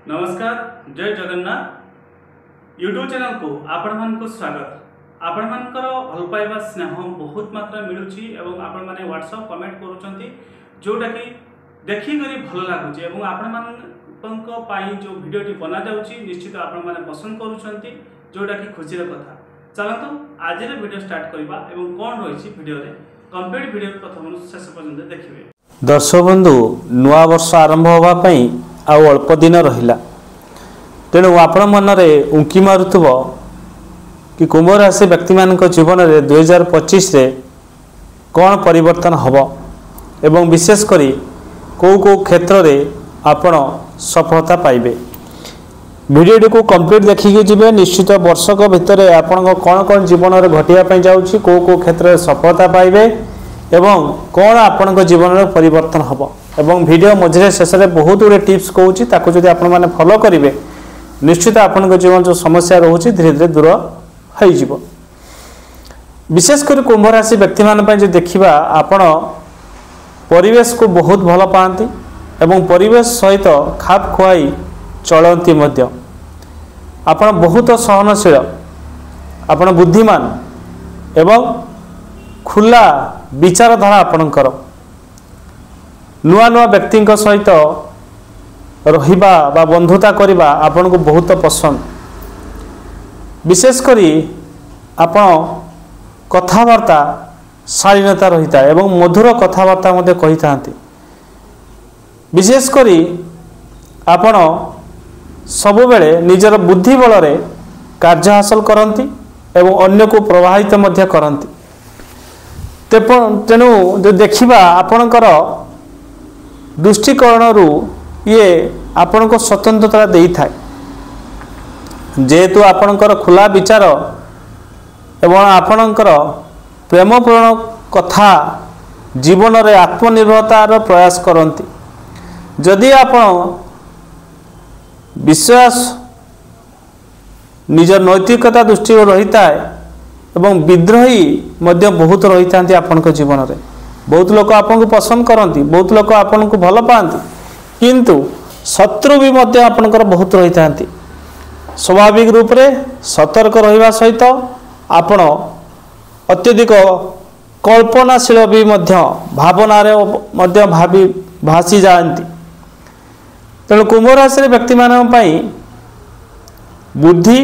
नमस्कार जय Jagannath YouTube channel को आपण मानक स्वागत। आपण मानकर भल पाइबा स्नेह बहुत मात्रा मिलुची एवं आपण माने व्हाट्सएप कमेंट करूचंती जोटा कि देखि करी भल लागुची एवं आपण मानक पाई जो वीडियोटी बना जाउची निश्चित आपण माने पसंद करूचंती जोटा कि खुशी रे कथा। चलंतु आज रे वीडियो स्टार्ट करबा एवं कोन रहिची वीडियो रे कंप्लीट वीडियो प्रथम शेष पर्यंत देखिबे। दर्शक बंधु नुआ वर्ष आरंभ होगा पई आ अल्प दिन रहिला तेणु आपण मनरे उंकी मारुथबो कि कुंभ राशि व्यक्ति मान जीवन में 2025 रे कौन परिवर्तन हब एवं विशेष करी को क्षेत्र रे आपण सफलता पाइबे। वीडियो को कंप्लीट देखिए जिबे निश्चित वर्षक भितर आपण कौन कौन जीवन में घटिया जाउची को क्षेत्र में सफलता पाइबे एवं कौन आपण जीवन में परिवर्तन हब एवं वीडियो मझे शेष में बहुत गुड़े टिप्स कहूँ ताकू जब आपण मैंने फॉलो करेंगे निश्चित आपण जीवन जो समस्या रोचे धीरे धीरे दूर हो। विशेषकर कुंभ राशि व्यक्ति मान जो देखा आपण परिवेश को बहुत भल पाती एवं परिवेश सहित खाप खुआई चलती मध्य आपण बहुत सहनशील आपण बुद्धिमान एवं खुला विचारधारा आपणकर नुआ नुआ व्यक्ति सहित रहिबा बा बंधुता करबा आपन को बहुत पसंद। विशेष करी आपण कथावार्ता शालीनता रहिता एवं मधुर कथावार्ता मध्य कही थांती। विशेष करी आपण सब बेले निजर बुद्धि बल रे कार्य हासिल करंती एवं अन्य को प्रभावित मध्य करंती। तेणु जो देखिबा आपणकर दृष्टिकोण रु ये आपण को स्वतंत्रता दे था जेहेतु आपणकर खुला विचार एवं आपणकर प्रेमपूर्ण कथा जीवन रे आत्मनिर्भरतार प्रयास करती। जदि आपण विश्वास निज नैतिकता दृष्टि रही था एवं विद्रोही मध्य बहुत रही था आपन जीवन में बहुत लोग आपन को पसंद करती बहुत लोग आपन को भल पाती किंतु शत्रु भी मध्य आपनकर बहुत रही था। स्वाभाविक रूप से सतर्क रहिबा सहित आपण अत्यधिक कल्पनाशील भी मध्य भावनारे मध्य भासी जाती। तेणु कुंभ राशि व्यक्ति मान बुद्धि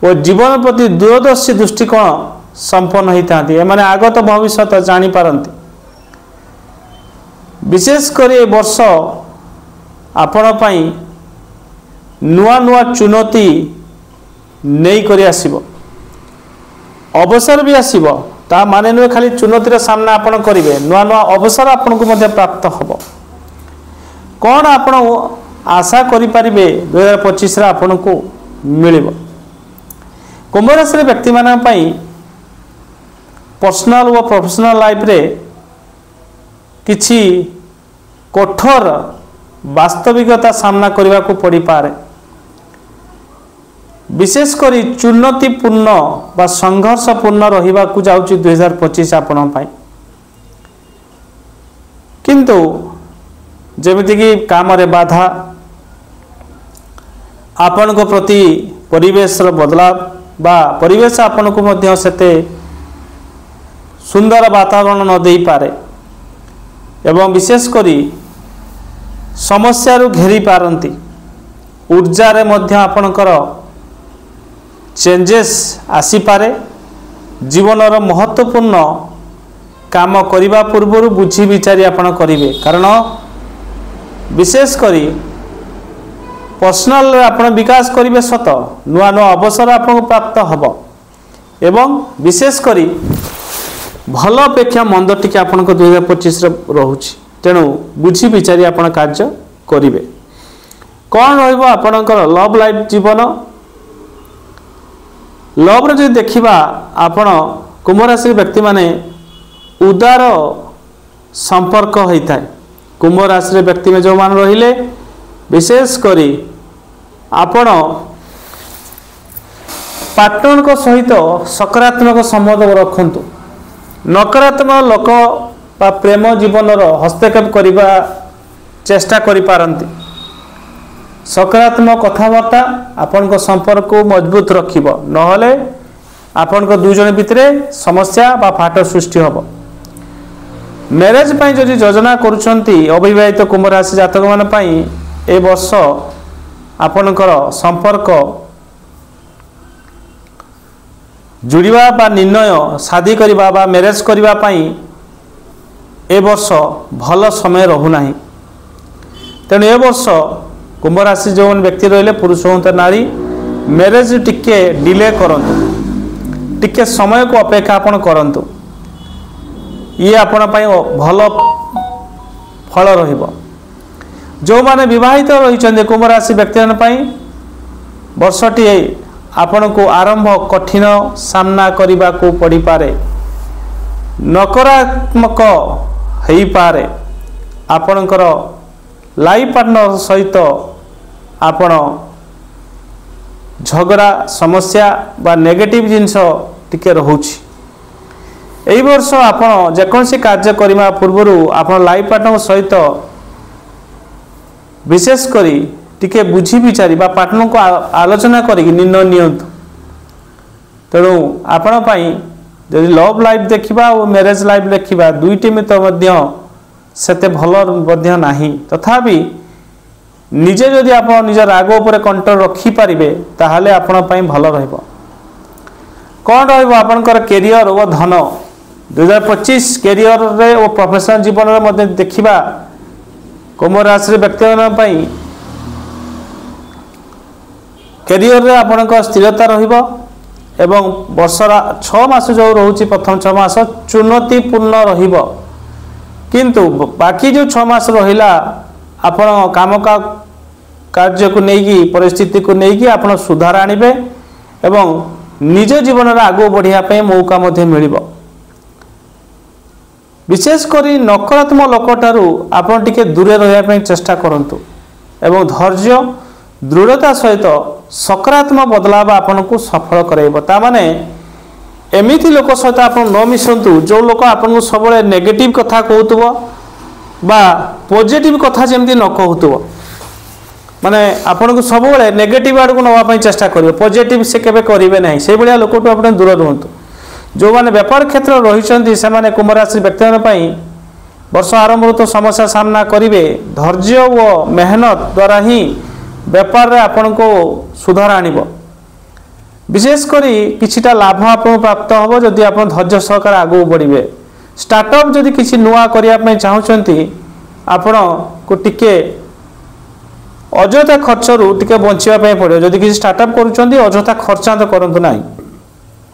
और जीवन प्रति दूरदर्शी दृष्टिकोण संपन्न होता है आगत भविष्य जानी पारती। विशेष कर वर्ष आपण पाई नुआ नुआ चुनौती नहीं करी आसीबो अवसर भी आसीबो ता माने नुए खाली चुनौती सामना आपण करिवे नुआ नुआ अवसर आपण को मध्य प्राप्त हबो। कौन आपण आशा करि परिबे 2025 रे आपण को मिलिबो। कुंभ राशि व्यक्ति मान पाई पर्सनल व प्रोफेशनल लाइफ रे किछि कठोर वास्तविकता सामना करने को पड़ पारे। विशेषकर चुनौतीपूर्ण व संघर्षपूर्ण रहिबा को जाउची 2025 आपण पाई किंतु जेमिति कि काम रे बाधा आपण को प्रति परिवेश बदलाव बा परिवेश आपण को मध्य सेते सुंदर वातावरण न दे पारे एवं विशेष करी समस्या घेरी पारती ऊर्जा रे मध्य आपणकर चेंजेस आसी पारे। जीवन रो महत्वपूर्ण काम करिबा पूर्व बुझी विचारी आपण करिवे कारण विशेष करी पर्सनल आपण विकास करिवे सत नुआ नुआ अवसर आपन प्राप्त हबो एवं विशेष करी भल अपेक्षा मंद टिके आपण 2025 रहुछि तेणु बुझी विचारी आपण कार्य करिवे। कौन रहिबो आपणकर लव लाइफ जीवन लव रे जे देखिबा आपण कुंभ राशि व्यक्ति माने उदार संपर्क होता है। कुंभ राशि व्यक्ति में जो मान रहिले विशेष करी आपण पार्टनर को सहित सकारात्मक संबंध रखंतु नकारात्मक लोक बा प्रेम जीवन हस्तक्षेप करने चेष्टा करि पारंती सकारात्मक कथबार्ता आपण संपर्क को मजबूत रखिब नहले आपण दुई जन भितर समस्या बा फाट सृष्टि होब। मैरेज पई जदि योजना करूछंती अविवाहित कुंभ राशि जातक मान पई ए वर्ष आपणकर संपर्क जुड़िबा बा निर्णय शादी करिबा बा मैरेज करिबा पई ए वर्ष भल समय रहू नाही। तेणु ए वर्ष कुंभ राशि जो व्यक्ति रहिले पुरुष हो नारी मैरेज टिके डिले करंतु, टिके समय को अपेक्षा आपण करंतु, ये आपण पई भल फल रहिबो। जो माने विवाहित रहिचंदे कुंभ राशि व्यक्ति मन पई वर्षटी आपण को आरंभ कठिन सामना करिबा को पड़ी पारे, नकारात्मक हेई पारे। आपणकर लाइफ पार्टनर सहित आपण झगड़ा समस्या बा नेगेटिव जिनस टिके रहउछि। एई वर्ष आपण जेकोसी कार्य करिमा पूर्वरु आपण लाइफ पार्टनर सहित विशेष करी टिके बुझी विचारी बा पार्टनर को आलोचना करी निर्णय नियंतु। तेणु आपण पई जदि लव लाइफ देखिबा और मैरिज लाइफ देखिबा दुईटी में तो मध्य सेते भल मध्य नाही। तथापि निजे जदि आप निज राग उपर कंट्रोल रखी पारिबे ताहाले आपण पई भल रहइबो। कोन रहइबो आपनकर कैरियर और धन 2025 कैरियर रे और प्रोफेशनल जीवन रे मध्य देखिबा कुंभ राशि व्यक्ति मान पई कैरियर रे आपनकर स्थिरता रहिबो एवं वर्षरा 6 मास जो रहउची प्रथम 6 मास चुनौतीपूर्ण रहिबो। किंतु बाकी जो 6 मास रहिला आपण काम का कार्य को नेकी परिस्थिति को नेकी आपण सुधार आनिबे एवं निज जीवन रे आगो बढ़िया पे मौका मध्ये मिलिबो। विशेष करी नकारात्मक लोकटारू आपण टिके दूरे रहिया पे चेष्टा करंतु एवं धैर्य दृढ़ता सहित सकारात्मक बदलाव आपण को सफल कराइबो। ता माने एमिति लोक सहित आपण न मिसंतु जो लोक आपण को सबले नेगेटिव कथा कहउतबो बा पॉजिटिव कथा जेमति न कहउतबो, माने आपण को सबले नेगेटिव आड़ को नवा पई चेष्टा करियो, पॉजिटिव से केबे करिवे नाही। से बलिया लोक तो आपण दूर रहंतु। जो माने व्यापार क्षेत्र रहिचंती से माने कुंभ राशि व्यक्ति मन पई वर्ष आरंभ तो समस्या सामना करिवे। धैर्य व मेहनत द्वारा ही व्यापार रे आपण को सुधार आनिबो। विशेष करी किछिटा लाभ आपन प्राप्त होबो जदि आपण धैर्य सहकार आगो बढ़िबे। स्टार्टअप जदि किछि नुआ करिया पई चाहुचंती आपण को टिके अजथा खर्चरू टिके बंचिबा पई पड़ियो। जदि किछि स्टार्टअप करूचंती अजथा खर्चांत करंतु नाही।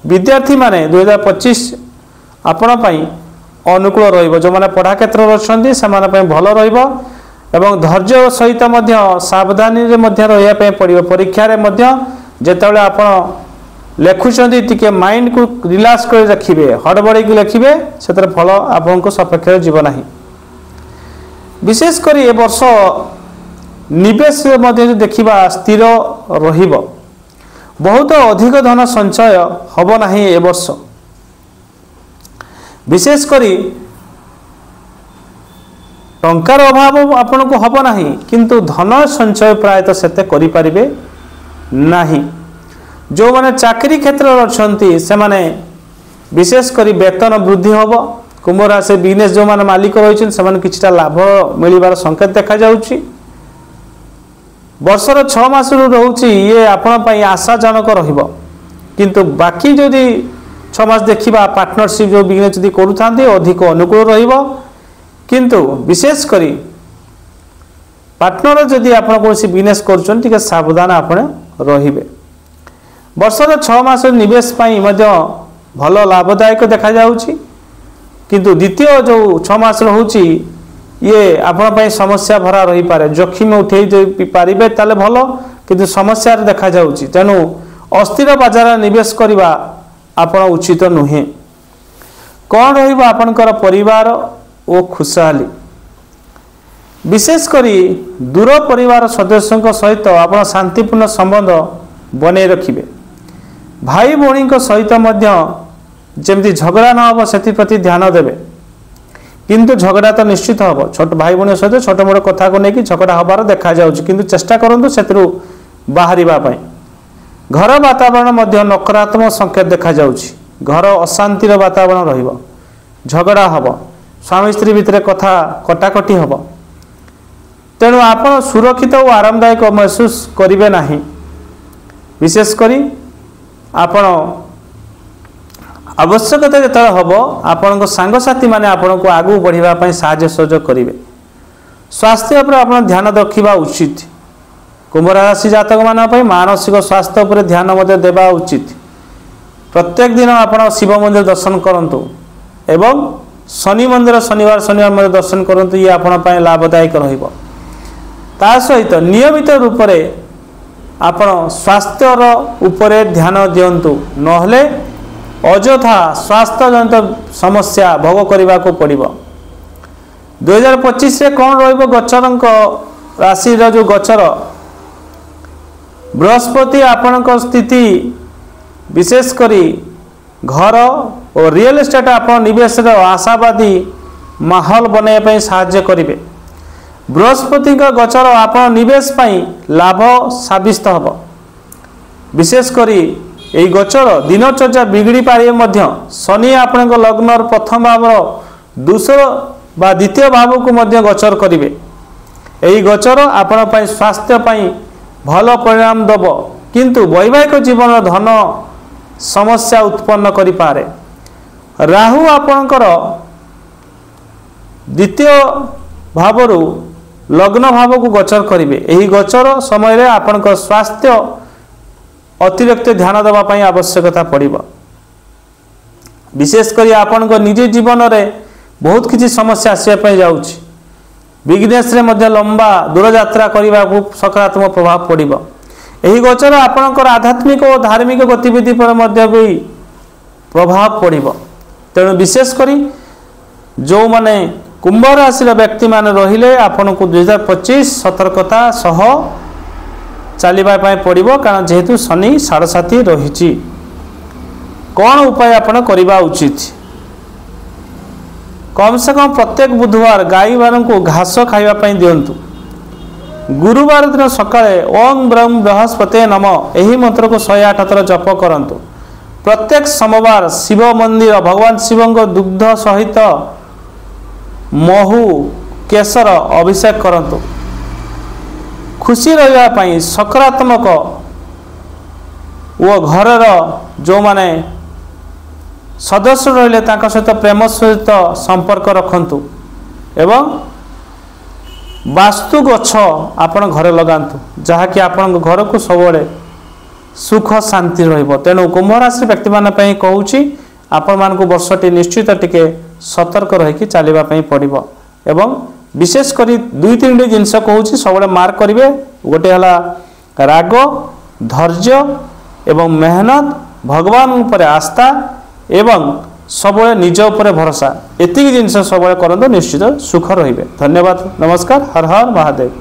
विद्यार्थी माने 2025 आपण पई अनुकूल रहिबो। जो माने पढ़ा क्षेत्र रछंती से माने पई भलो रहिबो एवं धैर्य सहित मध्य सावधानी रे मध्य रहिया पई पड़ियो। परीक्षा रे मध्य जेतबेले आपण लेखुचंती टिके माइंड को रिलैक्स कर रखिबे, हड़बड़ी के लिखिबे, सेतर फल आपन को सपेक्ष जीवन नाही। विशेष करी ए वर्ष निवेश मध्य देखिबा स्थिर रहिबो। बहुत अधिक धन संचय हबो नाही ए वर्ष। विशेष करी टंकार अभाव आपन को हबो नाही, किंतु धन संचय प्रायतः सेते करि परिबे नाही। जो माने चाकरी क्षेत्र रछंती से माने विशेष करी वेतन वृद्धि होबो। कुंभ राशि बिजनेस जो माने मालिक रहिछन से माने किछटा लाभ मिलिबार संकेत देखा जाउची। वर्षर 6 मास रहउची ये आपण पई आशाजनक रहिबो। किंतु बाकी जदि 6 मास देखिबा पार्टनरशिप जो बिजनेस जदि करूथांती अधिक अनुकूल रहिबो। किंतु विशेष करी पार्टनर जदि आपण कोनसी बिजनेस करूछन ठीक सावधान आपण रहिबे। वर्षर 6 मास निवेश पाई मध्य भल लाभदायक देखा जाउची। किंतु द्वितीय जो 6 मास रहउची ये आपण पई समस्या भरा रही पारे। जोखिम उठेई जे पारिबे ताले भलो, किंतु समस्या देखा जाउची। तेनु अस्थिर बाजार निवेश करिबा आपण उचित नुहे। कोन रहिबा आपनकर परिवार ओ खुशहाली। विशेष करी दूर परिवार सदस्यों सहित आपण शांतिपूर्ण संबंध बने रखिबे। भाई भौणी सहित मध्य जेमती झगड़ा न हो से प्रति ध्यान देवे। किंतु झगड़ा तो निश्चित हम छोट भाई भाई सहित छोट मोट कथा को लेकिन झगड़ा हबार देखा किंतु चेष्टा करूँ से बाहर घर वातावरण मध्य नकारात्मक संकेत देखा घर अशांतिर वातावरण रहिबो झगड़ा हम स्वामी स्त्री भितर कथा कटाकटी हम तेणु आप सुरक्षित और आरामदायक महसूस करेंगे ना विशेषकर आपण आवश्यकता जो हम आपण सांगसाथी मैंने आपण को आगू बढ़ापी साहाय्य सहयोग करेंगे स्वास्थ्य पर आप ध्यान रखा उचित कुंभ राशि जातक मान मानसिक स्वास्थ्य पर ध्यान देवा उचित प्रत्येक दिन आप शिव मंदिर दर्शन करूँ एवं शनि मंदिर शनिवार दर्शन करूँ ये आप लाभदायक ता सहित नियमित रूप से आप स्वास्थ्यर उपरे ध्यान दिंतु नहले अଯଥା स्वास्थ्य जनित समस्या भोग करने को पड़ो 2025 कौन रोचर राशि जो गोचर बृहस्पति आपण स्थिति विशेषकर घर और रियल एस्टेट आप निवेश आशावादी माहौल बनवाई साहाय्य करेंगे बृहस्पति गोचर आप निवेश लाभ साबित हम विशेषकर यही गोचर दिनचर्या बिगड़ी पारे शनि आपण लग्न प्रथम भाव दूसर बा द्वितीय भाव को गोचर करेंगे यही गोचर आपण स्वास्थ्य भल परिणाम दब किंतु वैवाहिक जीवन धन समस्या उत्पन्न करि पारे राहु आपणकर द्वितीय भावरु लग्न भाव को गोचर करेंगे यही गोचर समय आपणकर स्वास्थ्य अतिरिक्त ध्यान देवाई आवश्यकता पड़ो विशेषकर आपण निज जीवन में बहुत किसी समस्या आसवाई जाऊँगी बिजनेस लंबा दूर यात्रा करने को सकारात्मक प्रभाव पड़ो यही गोचर आपणकर आध्यात्मिक और धार्मिक गतिविधि पर भी प्रभाव पड़ो तेणु विशेषकर जो माने कुंभ राशि व्यक्ति मान रहिले आपण को 2025 सतर्कता सह चलवाई पड़ो कारण जेहेतु शनि 7.5 रही कौन उपाय आपण करवा उचित कम से कम प्रत्येक बुधवार गाई मान को घास खावाई दिंतु गुरुवार दिन सकाळे ओं ब्रह्म बृहस्पते नम यही मंत्र को 108 थर जप करंतु प्रत्येक सोमवार शिव मंदिर भगवान शिव दुग्ध सहित महू केसर अभिषेक करंतु खुशी रही सकारात्मक वो घरर जो माने सदस्य रहिले तांका सहित प्रेम सहित संपर्क रखंतु एवं वास्तु गछ आपण घरे लगांतु जहाँकि आपण घर को सबले सुख शांति रहिबो तेणु कुंभ राशि व्यक्ति मान पई कहूची आपण मान को वर्षटी निश्चित टिके सतर्क रही चलवा पड़ो एवं विशेषकर 2-3 जिनस कहूँ सब मार्क करेंगे गोटे है राग धैर्य एवं मेहनत भगवान उपर आस्था एवं सब निज उपर भरोसा एतिक जिनस सब करते निश्चित सुख रे धन्यवाद नमस्कार हर हर महादेव।